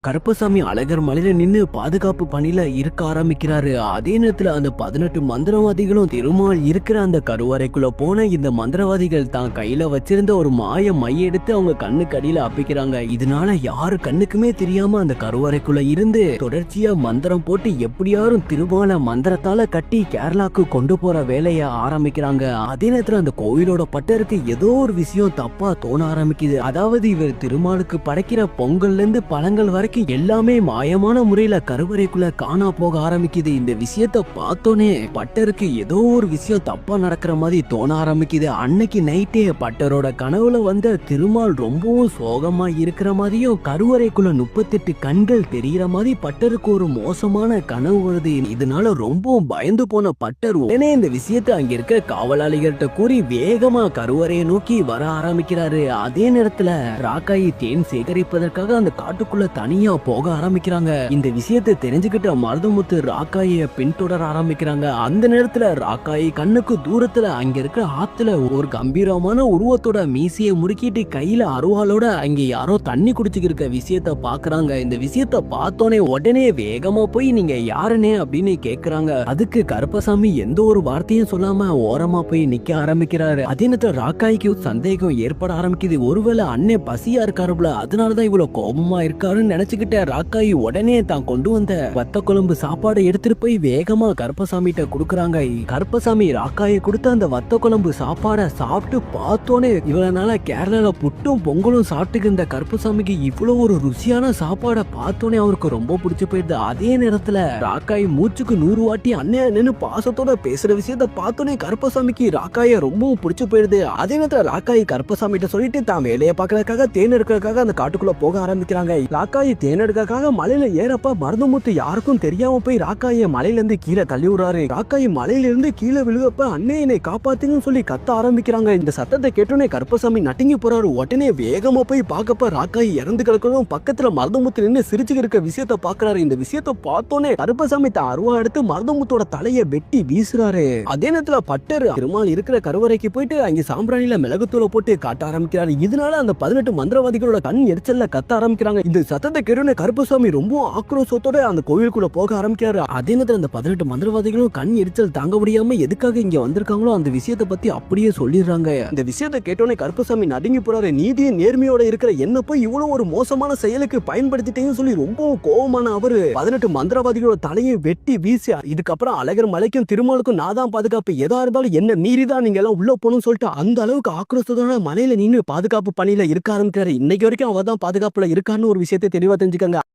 கருப்பசாமி அழகர் மலையில நின்னு பாதுகாப்பு பணியில இருக்க ஆரம்பிக்கிறாரு. அதே நேரத்துல அந்த 18 மந்திரவாதிகளும் திருமால் இருக்கிற அந்த கருவறைக்குள்ள போன இந்த மந்திரவாதிகள் தான் கையில வச்சிருந்த ஒரு மாய மைய எடுத்து அவங்க கண்ணுக்கு அடியில அப்பிக்கிறாங்க. இதனால யாரு கண்ணுக்குமே தெரியாம அந்த கருவறைக்குள்ள இருந்து தொடர்ச்சியா மந்திரம் போட்டு எப்படியாரும் திருமால மந்திரத்தால கட்டி கேரளாக்கு கொண்டு போற வேலைய ஆரம்பிக்கிறாங்க. அதே நேரத்துல அந்த கோவிலோட பட்டருக்கு ஏதோ ஒரு விஷயம் தப்பா தோண ஆரம்பிக்குது. அதாவது இவர் திருமாலுக்கு படைக்கிற பொங்கல்ல இருந்து பழங்கள் வரைக்கும் எல்லாமே மாயமான முறையில கருவறைக்குள்ள காணா போக ஆரம்பிக்குது. இந்த விஷயத்த பார்த்தோனே பட்டருக்கு ஏதோ ஒரு விஷயம் தப்பா நடக்கிற மாதிரி தோண ஆரம்பிக்குது. அன்னைக்கு நைட்டே பட்டரோட கனவுல வந்த திருமால் ரொம்பவும் சோகமா இருக்கிற மாதிரியும் கருவறைக்குள்ள 38 கண்கள் தெரிகிற மாதிரி பட்டருக்கு ஒரு மோசமான கனவு வருது. இதனால ரொம்பவும் பயந்து போன பட்டர் உடனே இந்த விஷயத்த அங்க இருக்க காவலாளிகள்கிட்ட கூறி வேகமா கருவறையை நோக்கி வர ஆரம்பிக்கிறாரு. அதே நேரத்துல ராக்காயி தேன் சேகரிப்பதற்காக அந்த காட்டுக்குள்ள தனியா போக ஆரம்பிக்கிறாங்க. இந்த விஷயத்தை தெரிஞ்சுக்கிட்ட மருதமுத்து ராக்காய பின்தொடர ஆரம்பிக்கிறாங்க. அந்த நேரத்துல ராக்காயி கண்ணுக்கு தூரத்துல அங்க இருக்கிற ஆத்துல ஒரு கம்பீரமான உருவத்தோட மீசையை முறுக்கிட்டு கையில அருவாளோட அங்க யாரோ தண்ணி குடிச்சுக்கிற விஷயத்த பாக்குறாங்க. இந்த விஷயத்த பார்த்தோன்னே உடனே வேகமா போய் நீங்க யாருனே அப்படின்னு கேக்குறாங்க. அதுக்கு கருப்பசாமி எந்த ஒரு வார்த்தையும் சொல்லாம ஓரமா போய் நிக்க ஆரம்பிக்கிறாரு. அதே நேரத்துல ராக்காய்க்கு சந்தேகம் ஏற்பட ஆரம்பிக்குது. ஒருவேளை அண்ணே பசியா இருக்காருல, அதனாலதான் இவ்வளவு கோபமா இருக்காருன்னு நினைச்சுக்கிட்ட ராக்காயி உடனே தான் கொண்டு வந்த வத்த குழம்பு சாப்பாடு எடுத்துட்டு போய் வேகமா கருப்பசாமி கிட்ட குடுக்கறாங்க. கருப்பசாமி ராக்காயை கொடுத்த அந்த வத்த குழம்பு சாப்பாட சாப்பிட்டு பார்த்தோன்னே இவ்வளவு நாளா கேரளால புட்டும் பொங்கலும் சாப்பிட்டு இருந்த கருப்பசாமிக்கு இவ்வளவு ஒரு ருசியான சாப்பாட பார்த்தோன்னே அவருக்கு ரொம்ப பிடிச்சு போயிடுது. அதே நேரத்துல ராக்காய் மூச்சுக்கு 100 வாட்டி அண்ணே நின்னு பாசத்தோட பேசுற விஷயத்த பார்த்தோன்னே கருப்பசாமிக்கு ராக்காய ரொம்பவும் பிடிச்சு போயிடுது. அதே நேரத்துல ராக்காய் கருப்பசாமி கிட்ட சொல்லிட்டு தான் வேலையை பாக்குறதுக்காக தேன் எடுக்கிறதுக்காக அந்த காட்டுக்குள்ள போக ஆரம்பிக்கிறாங்க. ராக்காய் தேன் எடுக்கிறதுக்காக மலையில ஏறப்ப மருதமுத்து யாருக்கும் தெரியாம போய் ராக்காய மலையில இருந்து கீழே தள்ளி விடுறாரு. ராக்காய் மலையில இருந்து கீழே விழுகப்ப அண்ணே என்னை காப்பாத்துங்கன்னு சொல்லி கத்த ஆரம்பிக்கிறாங்க. இந்த சத்தத்தை கேட்டோன்னே கருப்பசாமி நட்டிங்கி போறாரு. உடனே வேகமா போய் பார்க்கப்ப ராக்காய் இறந்து கிடக்கிறதும் பக்கத்துல மருதமுத்து நின்று சிரிச்சு இருக்க விஷயத்த பாக்குறாரு. இந்த விஷயத்த பார்த்தோன்னே கருப்பசாமி தான் அருவா எடுத்து மருதமுத்தோட தலையை வெட்டி வீசுறாரு. அதே நேரத்துல பட்டர் திருமால் இருக்கிற கருவறைக்கு போயிட்டு அங்க சாம்பிராணியில மிளகுத்தூளை போட்டு காட்ட ஆரம்பிக்கிறாரு. இதனால அந்த 18 மந்திரவாதிகளோட கண் எரிச்சல்ல கத்த ஆரம்பிக்கிறாங்க. இந்த சத்தத்தை கேட்டோன்னே கருப்பசாமி ரொம்ப ஆக்ரோஷத்தோட அந்த கோவிலுக்குள்ள போக ஆரம்பிக்கிறாரு. அதே நேரத்துல அந்த 18 மந்திரவாதிகளும் கண் எரிச்சல் தாங்க முடியாம எதுக்காக இங்க வந்திருக்காங்களோ அந்த விஷயத்தை பத்தி அப்படியே சொல்லிடுறாங்க. இந்த விஷயத்தை கேட்டோன்னே கருப்பசாமி நடுங்கி போறாரு. நீதியும் நேர்மையோட இருக்கிற என்ன போய் இவ்வளவு ஒரு மோசமான செயலுக்கு பயன்படுத்திட்டேன்னு சொல்லி ரொம்ப கோபமான அவரு 18 மந்திரவாதிகளோட தலையை வெட்டி வீசி இதுக்கப்புறம் அழகர் மலைக்கும் திருமாலுக்கும் நான் தான் பாதுகாப்பு, எதா இருந்தாலும் என்ன மீறிதான் நீங்க எல்லாம் உள்ள போகணும்னு சொல்லிட்டு அந்த அளவுக்கு ஆக்ரோஷத்தோட மலையில நின்று பாதுகாப்பு பணியில இருக்க ஆரம்பிக்கிறாரு. இன்னைக்கு வரைக்கும் அவர் தான் பாதுகாப்புல இருக்கான்னு ஒரு விஷயத்தை தெளிவா தெரிஞ்சுக்கங்க.